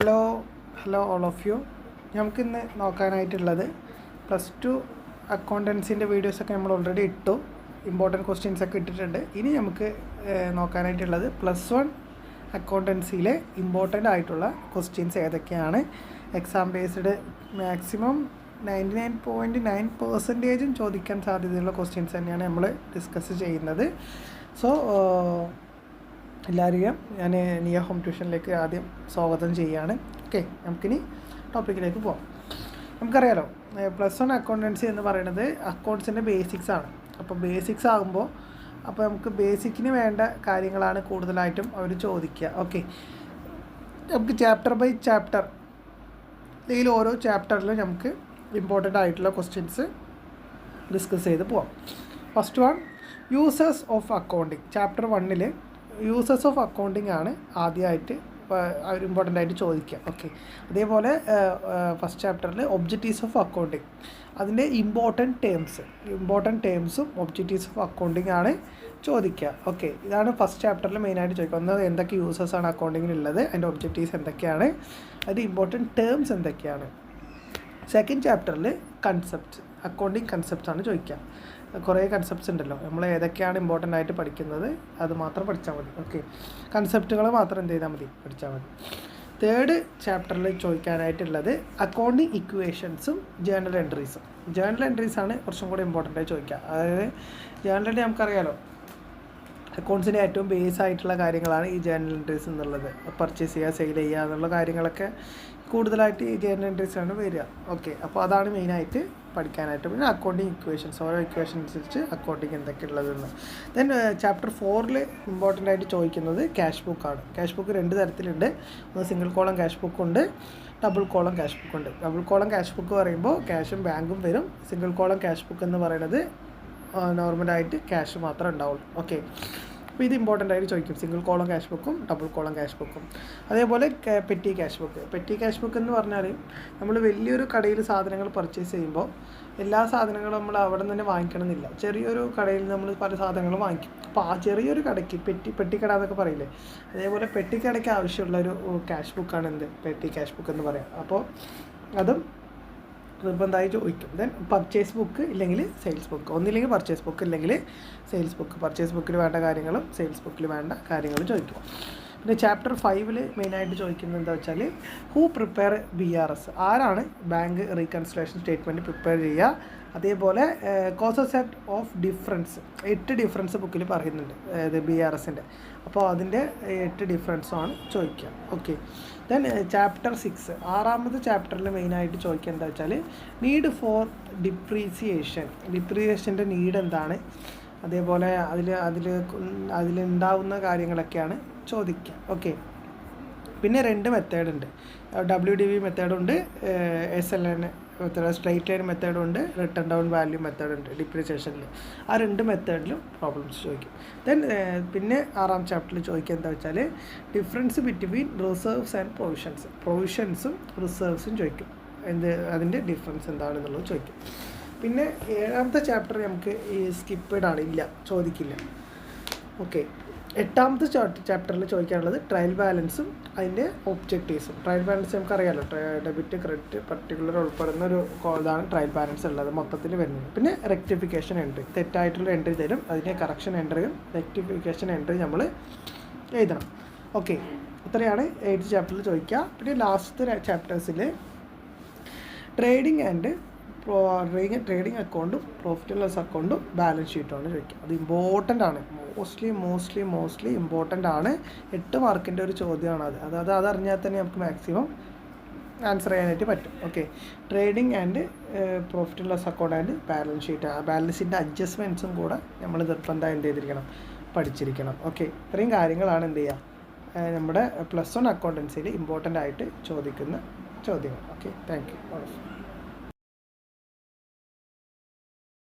Hello all of U. നമുക്കിന്ന് നോക്കാനായിട്ടുള്ളത് +2 അക്കൗണ്ടൻസിൻ്റെ വീഡിയോസൊക്കെ നമ്മൾ ഓൾറെഡി ഇട്ടു, ഇമ്പോർട്ടൻറ്റ് ക്വസ്റ്റ്യൻസൊക്കെ ഇട്ടിട്ടുണ്ട്. ഇനി നമുക്ക് നോക്കാനായിട്ടുള്ളത് +1 അക്കൗണ്ടൻസിയിലെ ഇമ്പോർട്ടൻ്റ് ആയിട്ടുള്ള ക്വസ്റ്റ്യൻസ് ഏതൊക്കെയാണ്. എക്സാം ബേസ്ഡ് മാക്സിമം 99.9% ചോദിക്കാൻ സാധ്യതയുള്ള ക്വസ്റ്റ്യൻസ് തന്നെയാണ് നമ്മൾ ഡിസ്കസ് ചെയ്യുന്നത്. സോ എല്ലാവരെയും ഞാൻ നിയ ഹോം ട്യൂഷനിലേക്ക് ആദ്യം സ്വാഗതം ചെയ്യുകയാണ്. ഓക്കെ, നമുക്കിനി ടോപ്പിക്കിലേക്ക് പോകാം. നമുക്കറിയാലോ, +1 അക്കൗണ്ടൻസി എന്ന് പറയുന്നത് അക്കൗണ്ട്സിൻ്റെ ബേസിക്സ് ആണ്. അപ്പോൾ ബേസിക്സ് ആകുമ്പോൾ നമുക്ക് ബേസിക്കിന് വേണ്ട കാര്യങ്ങളാണ് കൂടുതലായിട്ടും അവർ ചോദിക്കുക. ഓക്കെ, നമുക്ക് ചാപ്റ്റർ ബൈ ചാപ്റ്റർ, ഇതിൽ ഓരോ ചാപ്റ്ററിലും നമുക്ക് ഇമ്പോർട്ടൻ്റ് ആയിട്ടുള്ള ക്വസ്റ്റ്യൻസ് ഡിസ്കസ് ചെയ്ത് പോവാം. First one, users of accounting. Chapter 1 users of accounting ആണ് ആദ്യമായിട്ട് അവർ ഇമ്പോർട്ടൻ്റ് ആയിട്ട് ചോദിക്കുക. ഓക്കെ, അതേപോലെ ഫസ്റ്റ് ചാപ്റ്ററിൽ ഒബ്ജക്റ്റീവ്സ് ഓഫ് അക്കൗണ്ടിങ്, അതിൻ്റെ ഇമ്പോർട്ടൻറ്റ് ടേംസും ഒബ്ജക്റ്റീവ്സ് ഓഫ് അക്കൗണ്ടിങ് ആണ് ചോദിക്കുക. ഓക്കെ, ഇതാണ് ഫസ്റ്റ് ചാപ്റ്ററിൽ മെയിനായിട്ട് ചോദിക്കുക. ഒന്ന്, എന്തൊക്കെ യൂസേഴ്സാണ് അക്കൗണ്ടിങ്ങിലുള്ളത്, അതിൻ്റെ ഒബ്ജക്റ്റീവ്സ് എന്തൊക്കെയാണ്, അതിൻ്റെ ഇമ്പോർട്ടൻറ്റ് ടേംസ് എന്തൊക്കെയാണ്. സെക്കൻഡ് ചാപ്റ്ററിൽ കൺസെപ്റ്റ്സ്, അക്കൗണ്ടിങ് കൺസെപ്റ്റ്സ് ആണ് ചോദിക്കുക. കുറേ കൺസെപ്റ്റ്സ് ഉണ്ടല്ലോ, നമ്മൾ ഏതൊക്കെയാണ് ഇമ്പോർട്ടൻ്റ് ആയിട്ട് പഠിക്കുന്നത് അത് മാത്രം പഠിച്ചാൽ മതി. ഓക്കെ, കൺസെപ്റ്റുകൾ മാത്രം എന്ത് ചെയ്താൽ മതി, പഠിച്ചാൽ മതി. തേർഡ് ചാപ്റ്ററിൽ ചോദിക്കാനായിട്ടുള്ളത് അക്കൗണ്ടിങ് ഇക്വേഷൻസും ജേർണൽ എൻട്രീസും. ജേർണൽ എൻട്രീസാണ് കുറച്ചും കൂടി ഇമ്പോർട്ടൻ്റ് ആയി ചോദിക്കുക. അതായത് ജേർണൽ എൻട്രി നമുക്കറിയാലോ, അക്കൗണ്ട്സിൻ്റെ ഏറ്റവും ബേസ് ആയിട്ടുള്ള കാര്യങ്ങളാണ് ഈ ജേർണൽ എൻട്രീസ് എന്നുള്ളത്. പർച്ചേസ് ചെയ്യുക, സെയിൽ ചെയ്യുക എന്നുള്ള കാര്യങ്ങളൊക്കെ കൂടുതലായിട്ട് ഈ ജേർണൽ എൻട്രീസാണ് വരിക. ഓക്കെ, അപ്പോൾ അതാണ് മെയിനായിട്ട് പഠിക്കാനായിട്ട്. പിന്നെ അക്കൗണ്ടിങ് ഇക്വേഷൻസ്, ഓരോ ഇക്വേഷൻ അനുസരിച്ച് അക്കൗണ്ടിങ് എന്തൊക്കെയുള്ളതെന്ന്. ദെൻ ചാപ്റ്റർ 4 ഇമ്പോർട്ടൻ്റ് ആയിട്ട് ചോദിക്കുന്നത് ക്യാഷ് ബുക്കാണ്. ക്യാഷ് ബുക്ക് 2 തരത്തിലുണ്ട്. ഒന്ന് സിംഗിൾ കോളം ക്യാഷ് ബുക്കുണ്ട്, ഡബിൾ കോളം ക്യാഷ് ബുക്കുണ്ട്. ഡബിൾ കോളം ക്യാഷ് ബുക്ക് പറയുമ്പോൾ ക്യാഷും ബാങ്കും വരും. സിംഗിൾ കോളം ക്യാഷ് ബുക്ക് എന്ന് പറയുന്നത് നോർമലായിട്ട് ക്യാഷ് മാത്രമേ ഉണ്ടാവുള്ളൂ. ഓക്കെ, അപ്പോൾ ഇത് ഇമ്പോർട്ടൻ്റ് ആയിട്ട് ചോദിക്കും, സിംഗിൾ കോളം ക്യാഷ് ബുക്കും ഡബിൾ കോളം ക്യാഷ് ബുക്കും. അതേപോലെ petty cash book. Petty cash book എന്ന് പറഞ്ഞാൽ നമ്മൾ വലിയൊരു കടയിൽ സാധനങ്ങൾ പർച്ചേസ് ചെയ്യുമ്പോൾ എല്ലാ സാധനങ്ങളും നമ്മൾ അവിടെ നിന്ന് തന്നെ വാങ്ങിക്കണമെന്നില്ല. ചെറിയൊരു കടയിൽ നമ്മൾ പല സാധനങ്ങളും വാങ്ങിക്കും. അപ്പോൾ ആ ചെറിയൊരു കടയ്ക്ക് പെട്ടിക്കട എന്നൊക്കെ പറയില്ലേ, അതേപോലെ പെട്ടിക്കടയ്ക്ക് ആവശ്യമുള്ളൊരു ക്യാഷ് ബുക്കാണ് എന്ത്, പെറ്റി ക്യാഷ് ബുക്ക് എന്ന് പറയാം. അപ്പോൾ അതും നിർബന്ധമായി ചോദിക്കും. ദെൻ പർച്ചേസ് ബുക്ക് ഇല്ലെങ്കിൽ സെയിൽസ് ബുക്ക്, ഒന്നില്ലെങ്കിൽ പർച്ചേസ് ബുക്ക് ഇല്ലെങ്കിൽ സെയിൽസ് ബുക്ക്. പർച്ചേസ് ബുക്കിൽ വേണ്ട കാര്യങ്ങളും സെയിൽസ് ബുക്കിൽ വേണ്ട കാര്യങ്ങളും ചോദിക്കും. പിന്നെ ചാപ്റ്റർ 5 മെയിനായിട്ട് ചോദിക്കുന്നത് എന്താ വെച്ചാൽ ഹൂ പ്രിപ്പയർ BRS, ആരാണ് ബാങ്ക് റീകൺസിലേഷൻ സ്റ്റേറ്റ്മെൻറ്റ് പ്രിപ്പയർ ചെയ്യുക. അതേപോലെ കോസസ് ഓഫ് ഡിഫറൻസ്, 8 ഡിഫറൻസ് ബുക്കിൽ പറയുന്നുണ്ട് BRSൻ്റെ. അപ്പോൾ അതിൻ്റെ 8 ഡിഫറൻസുമാണ് ചോദിക്കുക. ഓക്കെ, ദെൻ ചാപ്റ്റർ 6, 6ാമത്തെ ചാപ്റ്ററിൽ മെയിനായിട്ട് ചോദിക്കുക എന്താ വെച്ചാൽ നീഡ് ഫോർ ഡിപ്രീസിയേഷൻ്റെ നീഡ് എന്താണ്, അതേപോലെ അതിലുണ്ടാവുന്ന കാര്യങ്ങളൊക്കെയാണ് ചോദിക്കുക. ഓക്കെ, പിന്നെ 2 മെത്തേഡ് ഉണ്ട്, WDV മെത്തേഡുണ്ട്, SLN മെത്തേഡ്, സ്ട്രൈറ്റ് ലൈൻ മെത്തേഡുണ്ട്, റിട്ടേൺ ഡൗൺ വാല്യൂ മെത്തേഡുണ്ട് ഡിപ്രീസിയേഷനിൽ. ആ 2 മെത്തേഡിലും പ്രോബ്ലംസ് ചോദിക്കും. ദെൻ പിന്നെ 6ാം ചാപ്റ്ററിൽ ചോദിക്കുക എന്താ വെച്ചാൽ ഡിഫറൻസ് ബിറ്റ്വീൻ റിസർവ്സ് ആൻഡ് പ്രൊവിഷൻസും റിസർവ്സും ചോദിക്കും. അതിൻ്റെ ഡിഫറൻസ് എന്താണെന്നുള്ളത് ചോദിക്കും. പിന്നെ 7ാമത്തെ ചാപ്റ്റർ നമുക്ക് ഈ സ്കിപ്പഡ് ആണ്, ഇല്ല, ചോദിക്കില്ല. ഓക്കെ, 8ാമത്തെ ചാപ്റ്ററിൽ ചോദിക്കാനുള്ളത് ട്രയൽ ബാലൻസും അതിൻ്റെ ഒബ്ജക്റ്റീവ്സും. ട്രയൽ ബാലൻസ് നമുക്കറിയാമല്ലോ, ഡെബിറ്റ് ക്രെഡിറ്റ് പർട്ടിക്കുലർ ഉൾപ്പെടുന്ന ഒരു ഇതാണ് ട്രയൽ ബാലൻസ് ഉള്ളത് മൊത്തത്തിൽ വരുന്നത്. പിന്നെ റെക്ടിഫിക്കേഷൻ എൻട്രി, തെറ്റായിട്ടുള്ള എൻട്രി തരും, അതിൻ്റെ കറക്ഷൻ എൻട്രിയും റെക്ടിഫിക്കേഷൻ എൻട്രി നമ്മൾ എഴുതണം. ഓക്കെ, ഇത്രയാണ് 8th ചാപ്റ്ററിൽ ചോദിക്കുക. പിന്നെ ലാസ്റ്റത്തെ ചാപ്റ്റേഴ്സിൽ ട്രേഡിംഗ് അക്കൗണ്ടും പ്രോഫിറ്റ് ആൻഡ് ലോസ് അക്കൗണ്ടും ബാലൻസ് ഷീറ്റുമാണ് ചോദിക്കുക. അത് ഇമ്പോർട്ടൻ്റ് ആണ്, മോസ്റ്റ്ലി ഇമ്പോർട്ടൻ്റ് ആണ്. 8 മാർക്കിൻ്റെ ഒരു ചോദ്യമാണ് അത്. അതറിഞ്ഞാൽ തന്നെ നമുക്ക് മാക്സിമം ആൻസർ ചെയ്യാനായിട്ട് പറ്റും. Okay, trading and profit and loss account and balance sheet, ആ ബാലൻസിൻ്റെ അഡ്ജസ്റ്റ്മെൻറ്റ്സും കൂടെ നമ്മൾ നിർബന്ധമായി എന്ത് ചെയ്തിരിക്കണം, പഠിച്ചിരിക്കണം. ഓക്കെ, ഇത്രയും കാര്യങ്ങളാണ് എന്ത് ചെയ്യുക നമ്മുടെ +1 അക്കൗണ്ടൻസിയിൽ ഇമ്പോർട്ടൻ്റ് ആയിട്ട് ചോദിക്കുന്ന ചോദ്യങ്ങൾ. Okay, thank you.